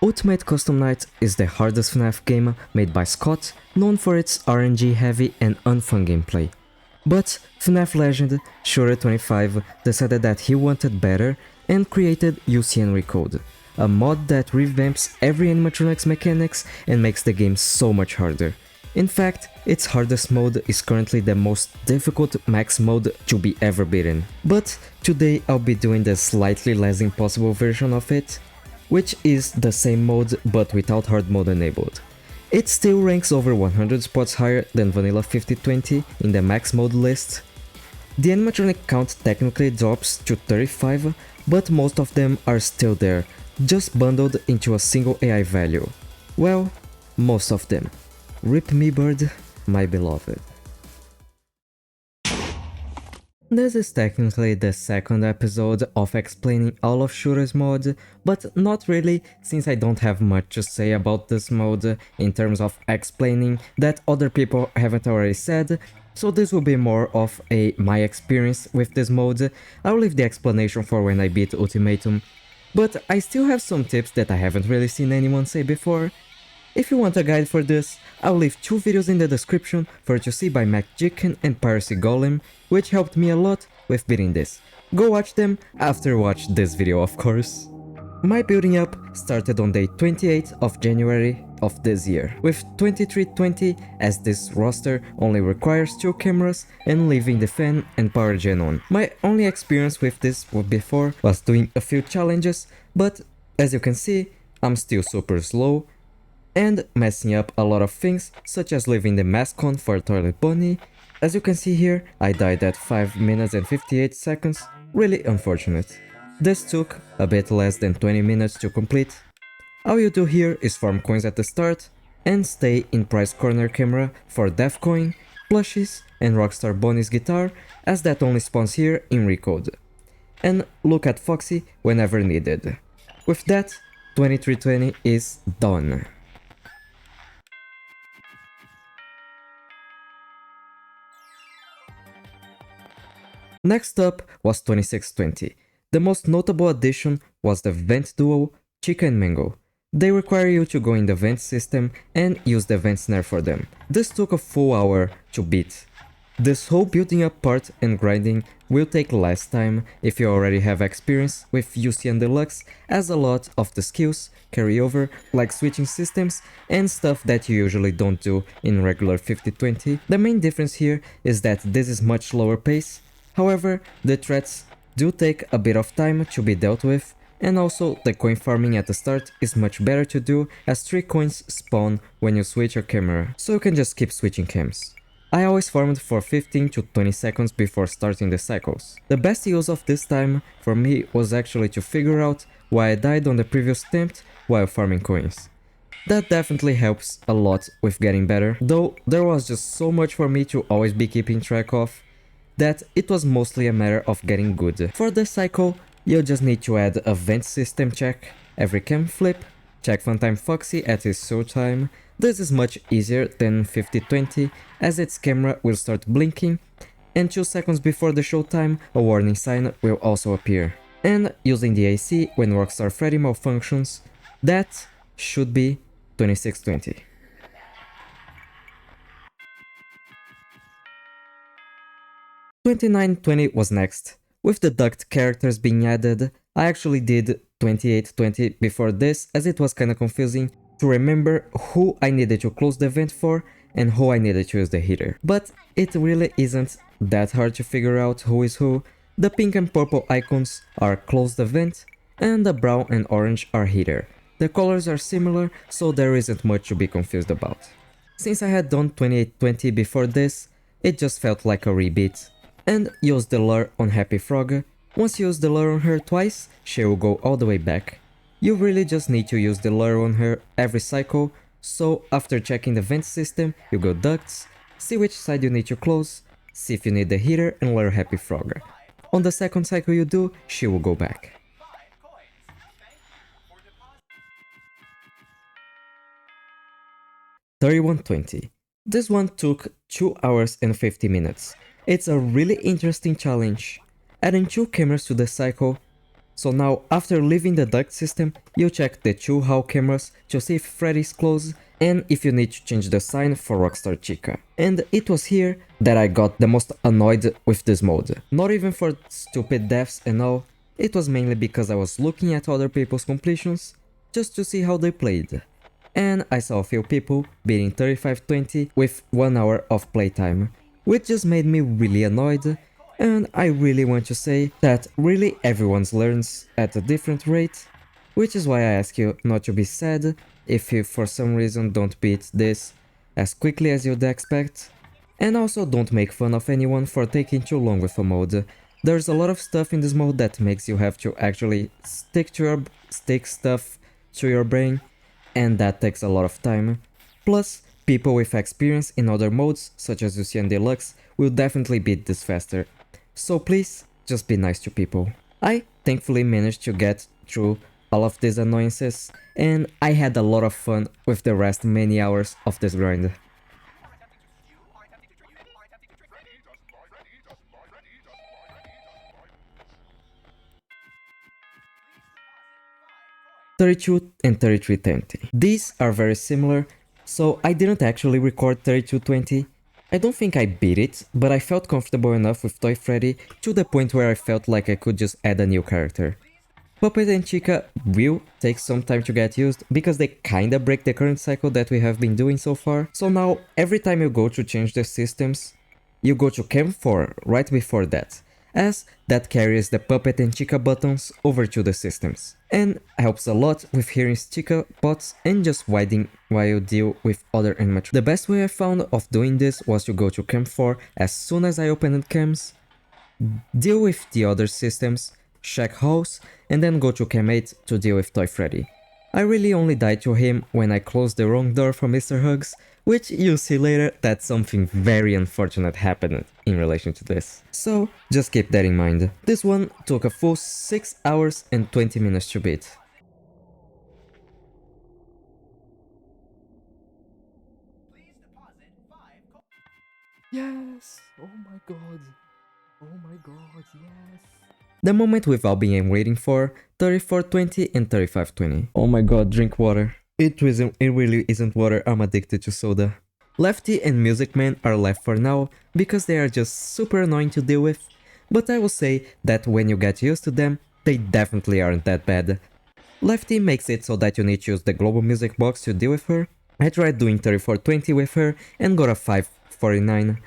Ultimate Custom Night is the hardest FNAF game made by Scott, known for its RNG heavy and unfun gameplay. But FNAF legend Shure25 decided that he wanted better and created UCN Recode, a mod that revamps every animatronics mechanics and makes the game so much harder. In fact, its hardest mode is currently the most difficult max mode to be ever beaten. But today I'll be doing the slightly less impossible version of it, which is the same mode but without hard mode enabled. It still ranks over 100 spots higher than Vanilla 5020 in the max mode list. The animatronic count technically drops to 35, but most of them are still there, just bundled into a single AI value. Well, most of them. Rip me bird, my beloved. This is technically the second episode of explaining all of Shure's mod, but not really, since I don't have much to say about this mode in terms of explaining that other people haven't already said, so this will be more of my experience with this mode. I'll leave the explanation for when I beat Ultimatum, but I still have some tips that I haven't really seen anyone say before. If you want a guide for this, I'll leave 2 videos in the description for you to see by MacJicken and Piracy Golem, which helped me a lot with beating this. Go watch them after watch this video, of course. My building up started on day 28 of January of this year, with 2320 as this roster only requires 2 cameras and leaving the fan and power gen on. My only experience with this before was doing a few challenges, but as you can see, I'm still super slow and messing up a lot of things, such as leaving the mask on for Toilet Bunny. As you can see here, I died at 5 minutes and 58 seconds, really unfortunate. This took a bit less than 20 minutes to complete. All you do here is farm coins at the start, and stay in prize corner camera for Death Coin, plushies, and Rockstar Bonnie's guitar, as that only spawns here in Recode. And look at Foxy whenever needed. With that, 2320 is done. Next up was 2620. The most notable addition was the vent duo Chica and Mango. They require you to go in the vent system and use the vent snare for them. This took a full hour to beat. This whole building up part and grinding will take less time if you already have experience with UCN Deluxe, as a lot of the skills carry over, like switching systems and stuff that you usually don't do in regular 5020. The main difference here is that this is much slower pace. However, the threats do take a bit of time to be dealt with, and also the coin farming at the start is much better to do, as 3 coins spawn when you switch your camera, so you can just keep switching cams. I always farmed for 15 to 20 seconds before starting the cycles. The best use of this time for me was actually to figure out why I died on the previous attempt while farming coins. That definitely helps a lot with getting better, though there was just so much for me to always be keeping track of, that it was mostly a matter of getting good. For the cycle, you'll just need to add a vent system check every cam flip, check Funtime Foxy at his show time. This is much easier than 5020, as its camera will start blinking, and 2 seconds before the show time a warning sign will also appear. And using the AC when Rockstar Freddy malfunctions, that should be 2620. $29.20 was next. With the duct characters being added, I actually did $28.20 before this, as it was kinda confusing to remember who I needed to close the vent for and who I needed to use the heater. But it really isn't that hard to figure out who is who. The pink and purple icons are close the vent, and the brown and orange are heater. The colors are similar, so there isn't much to be confused about. Since I had done $28.20 before this, it just felt like a rebeat. And use the lure on Happy Frog. Once you use the lure on her twice, she will go all the way back. You really just need to use the lure on her every cycle, so after checking the vent system, you go ducts, see which side you need to close, see if you need the heater, and lure Happy Frog. On the second cycle you do, she will go back. $31.20. This one took 2 hours and 50 minutes. It's a really interesting challenge. Adding 2 cameras to the cycle So now, after leaving the duct system, you check the two hall cameras to see if Freddy is close and if you need to change the sign for Rockstar Chica. And it was here that I got the most annoyed with this mode. Not even for stupid deaths and all, it was mainly because I was looking at other people's completions just to see how they played. And I saw a few people beating 3520 with 1 hour of playtime, which just made me really annoyed. And I really want to say that really everyone learns at a different rate, which is why I ask you not to be sad if you for some reason don't beat this as quickly as you'd expect. And also don't make fun of anyone for taking too long with a mode. There's a lot of stuff in this mode that makes you have to actually stick stuff to your brain, and that takes a lot of time. Plus, people with experience in other modes, such as UCN Deluxe, will definitely beat this faster. So please, just be nice to people. I thankfully managed to get through all of these annoyances, and I had a lot of fun with the rest many hours of this grind. (32 and 3320). These are very similar, so I didn't actually record 3220. I don't think I beat it, but I felt comfortable enough with Toy Freddy to the point where I felt like I could just add a new character. Puppet and Chica will take some time to get used because they kinda break the current cycle that we have been doing so far. So now, every time you go to change the systems, you go to Cam 4 right before that, as that carries the Puppet and Chica buttons over to the systems, and helps a lot with hearing Chica bots and just waiting while you deal with other animatronics. The best way I found of doing this was to go to Cam 4 as soon as I opened cams, deal with the other systems, check halls, and then go to Cam 8 to deal with Toy Freddy. I really only died to him when I closed the wrong door for Mr. Hugs, which you'll see later that something very unfortunate happened in relation to this. So just keep that in mind. This one took a full 6 hours and 20 minutes to beat. Yes! Oh my god! Oh my god, yes! The moment we've all been waiting for, 3420 and 3520. Oh my god, drink water. It really isn't water, I'm addicted to soda. Lefty and Music Man are left for now, because they are just super annoying to deal with, but I will say that when you get used to them, they definitely aren't that bad. Lefty makes it so that you need to use the global music box to deal with her. I tried doing 3420 with her and got a 549.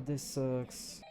This sucks.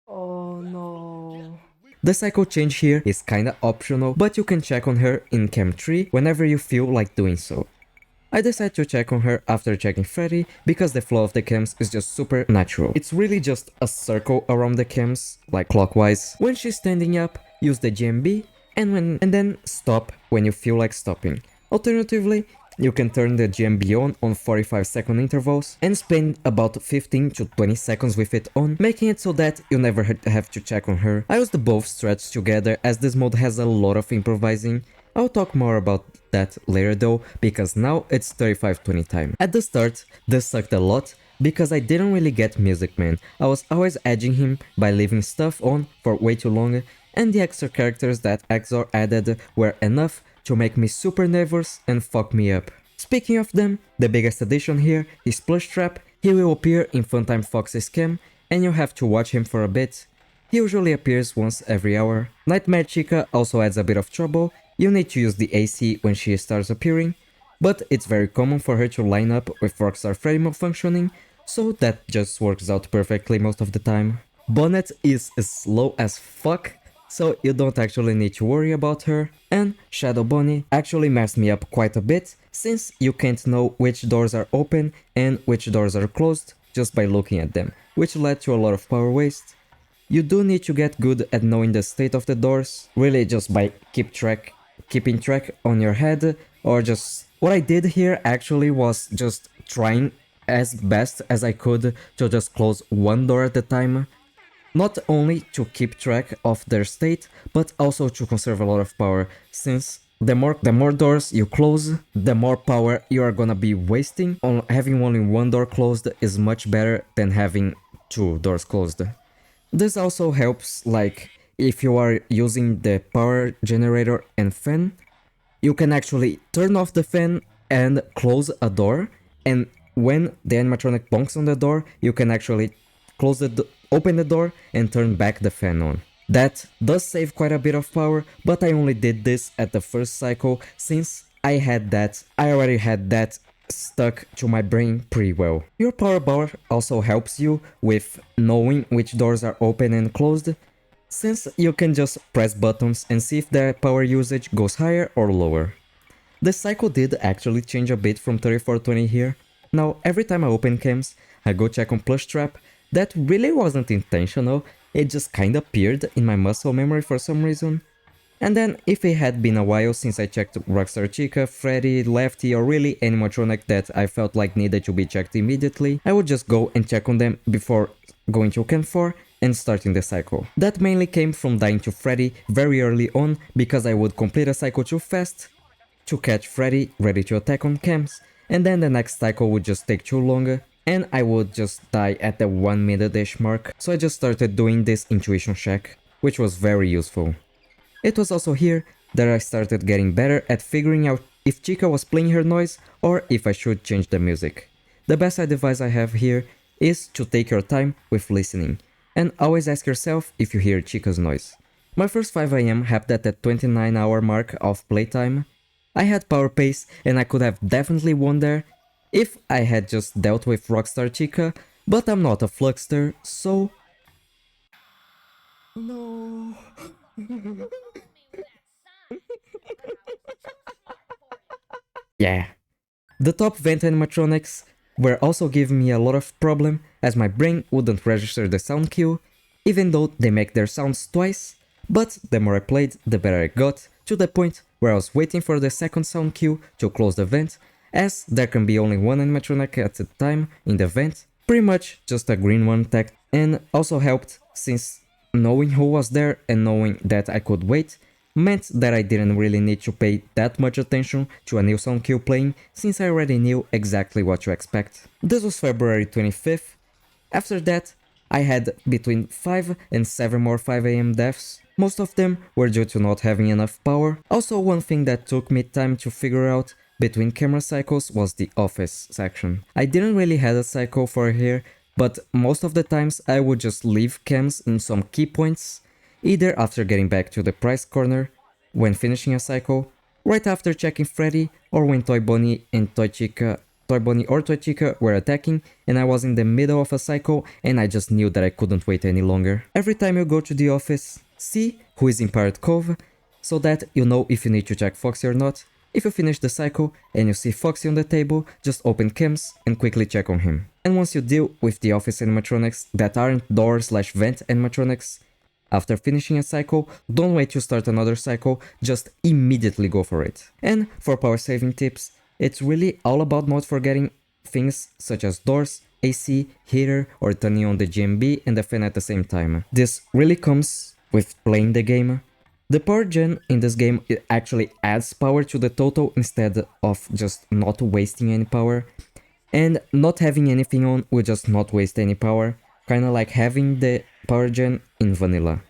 Oh no. The cycle change here is kinda optional, but you can check on her in Cam 3 whenever you feel like doing so. I decided to check on her after checking Freddy because the flow of the cams is just super natural. It's really just a circle around the cams, like clockwise. When she's standing up, use the GMB and then stop when you feel like stopping. Alternatively, you can turn the GMB on 45-second intervals and spend about 15 to 20 seconds with it on, making it so that you never have to check on her. I used both strats together as this mode has a lot of improvising. I'll talk more about that later though, because now it's 3520 time. At the start, this sucked a lot because I didn't really get Music Man. I was always edging him by leaving stuff on for way too long, and the extra characters that Exor added were enough to make me super nervous and fuck me up. Speaking of them, the biggest addition here is Plush Trap. He will appear in Funtime Fox's cam, and you have to watch him for a bit. He usually appears once every hour. Nightmare Chica also adds a bit of trouble. You need to use the AC when she starts appearing, but it's very common for her to line up with Rockstar Freddy malfunctioning, so that just works out perfectly most of the time. Bonnet is slow as fuck, so you don't actually need to worry about her, and Shadow Bunny actually messed me up quite a bit, since you can't know which doors are open and which doors are closed just by looking at them, which led to a lot of power waste. You do need to get good at knowing the state of the doors, really just by keeping track on your head, or just... What I did here actually was just trying as best as I could to just close one door at a time. Not only to keep track of their state, but also to conserve a lot of power, since the more doors you close, the more power you are gonna be wasting. Having only one door closed is much better than having two doors closed. This also helps, like, if you are using the power generator and fan, you can actually turn off the fan and close a door, and when the animatronic bonks on the door, you can actually open the door and turn back the fan on. That does save quite a bit of power, but I only did this at the first cycle since I already had that stuck to my brain pretty well. Your power bar also helps you with knowing which doors are open and closed, since you can just press buttons and see if the power usage goes higher or lower. The cycle did actually change a bit from 3420 here. Now every time I open cams, I go check on plush trap. That really wasn't intentional, it just kinda appeared in my muscle memory for some reason. And then if it had been a while since I checked Rockstar Chica, Freddy, Lefty, or really animatronic that I felt like needed to be checked immediately, I would just go and check on them before going to Cam 4 and starting the cycle. That mainly came from dying to Freddy very early on because I would complete a cycle too fast to catch Freddy ready to attack on cams, and then the next cycle would just take too long and I would just die at the 1 minute-ish mark, so I just started doing this intuition check, which was very useful. It was also here that I started getting better at figuring out if Chica was playing her noise or if I should change the music. The best advice I have here is to take your time with listening, and always ask yourself if you hear Chica's noise. My first 5 AM happened at the 29-hour mark of playtime. I had power pace and I could have definitely won there if I had just dealt with Rockstar Chica, but I'm not a fluxter, so... No... Yeah. The top vent animatronics were also giving me a lot of problem as my brain wouldn't register the sound cue, even though they make their sounds twice, but the more I played, the better I got, to the point where I was waiting for the second sound cue to close the vent, as there can be only one animatronic at a time in the vent, pretty much just a green one tech, and also helped since knowing who was there and knowing that I could wait meant that I didn't really need to pay that much attention to a new sound cue playing since I already knew exactly what to expect. This was February 25th. After that, I had between 5 and 7 more 5 AM deaths. Most of them were due to not having enough power. Also, one thing that took me time to figure out between camera cycles was the office section. I didn't really have a cycle for here, but most of the times I would just leave cams in some key points, either after getting back to the prize corner, when finishing a cycle, right after checking Freddy, or when Toy Bonnie or Toy Chica were attacking and I was in the middle of a cycle and I just knew that I couldn't wait any longer. Every time you go to the office, see who is in Pirate Cove, so that you know if you need to check Foxy or not. If you finish the cycle and you see Foxy on the table, just open cams and quickly check on him. And once you deal with the office animatronics that aren't door/vent animatronics, after finishing a cycle, don't wait to start another cycle, just immediately go for it. And for power saving tips, it's really all about not forgetting things such as doors, AC, heater, or turning on the GMB and the fan at the same time. This really comes with playing the game. The power gen in this game, it actually adds power to the total instead of just not wasting any power. And not having anything on will just not waste any power, kinda like having the power gen in vanilla.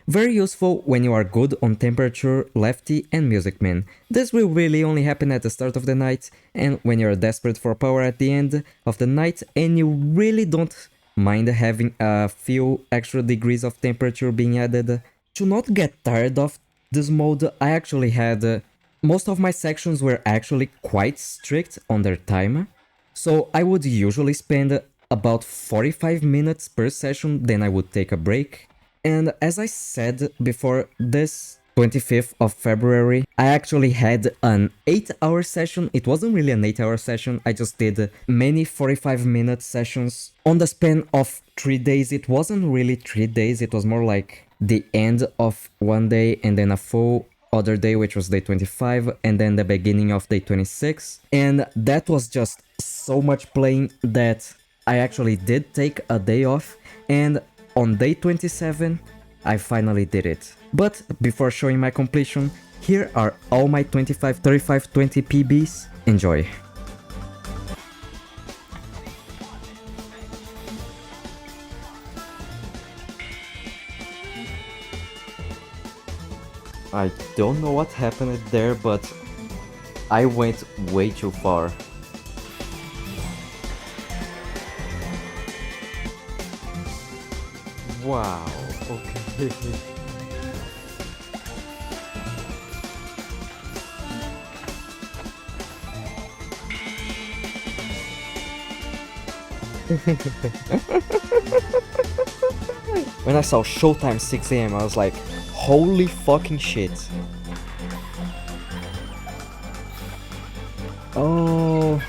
Very useful when you are good on temperature, Lefty, and Music Man. This will really only happen at the start of the night and when you are desperate for power at the end of the night and you really don't mind having a few extra degrees of temperature being added. To not get tired of this mode, I actually had... most of my sections were actually quite strict on their time, so I would usually spend about 45 minutes per session, then I would take a break. And as I said before, this 25th of February, I actually had an 8-hour session. It wasn't really an 8-hour session, I just did many 45-minute sessions on the span of 3 days. It wasn't really 3 days, it was more like the end of one day and then a full other day, which was day 25, and then the beginning of day 26. And that was just so much playing that I actually did take a day off, and on day 27, I finally did it. But before showing my completion, Here are all my 25, 35, 20 PBs. Enjoy. I don't know what happened there, but I went way too far. Wow, okay. When I saw showtime 6 AM, I was like, holy fucking shit. Oh.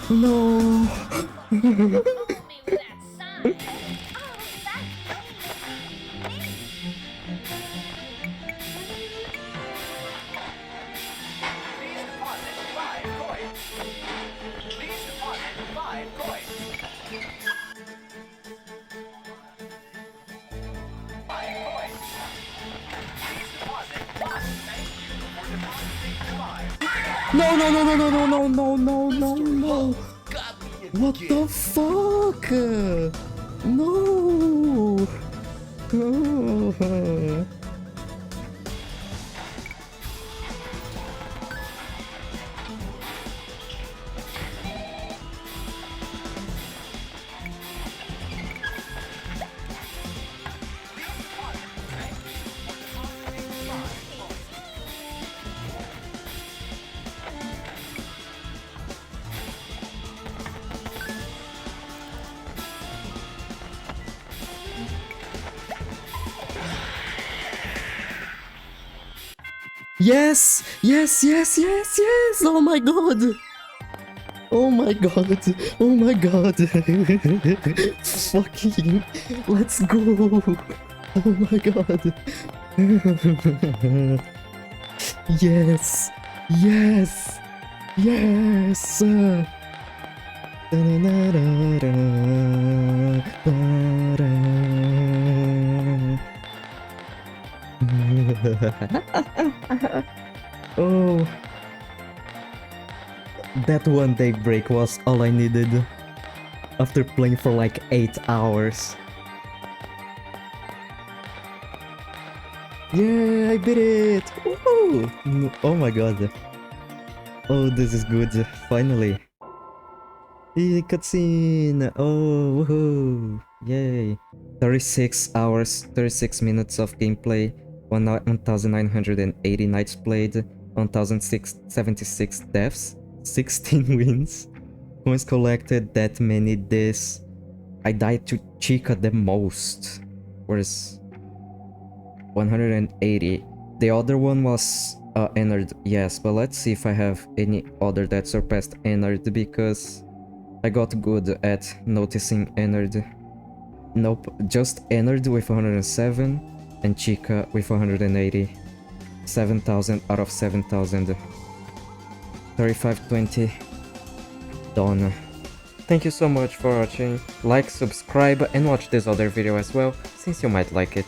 No. No, no, no, no, no, no, no, no, no, no, no. What the fuck? No. Yes, yes, yes, yes, yes. Oh my god. Oh my god. Oh my god. Fucking. Let's go. Oh my god. Yes. Yes. Yes. Oh, that one day break was all I needed after playing for like 8 hours. Yeah, I beat it! Woohoo! Oh my god. Oh, this is good. Finally. Cutscene! Oh, woohoo! Yay! 36 hours, 36 minutes of gameplay, 1980 nights played, 1076 deaths, 16 wins, coins collected, that many this. I died to Chica the most. Where's 180? The other one was Ennard, yes, but let's see if I have any other that surpassed Ennard, because I got good at noticing Ennard. Nope, just Ennard with 107 and Chica with 180. 7,000 out of 7,000. 3520. Done. Thank you so much for watching. Like, subscribe and watch this other video as well, since you might like it.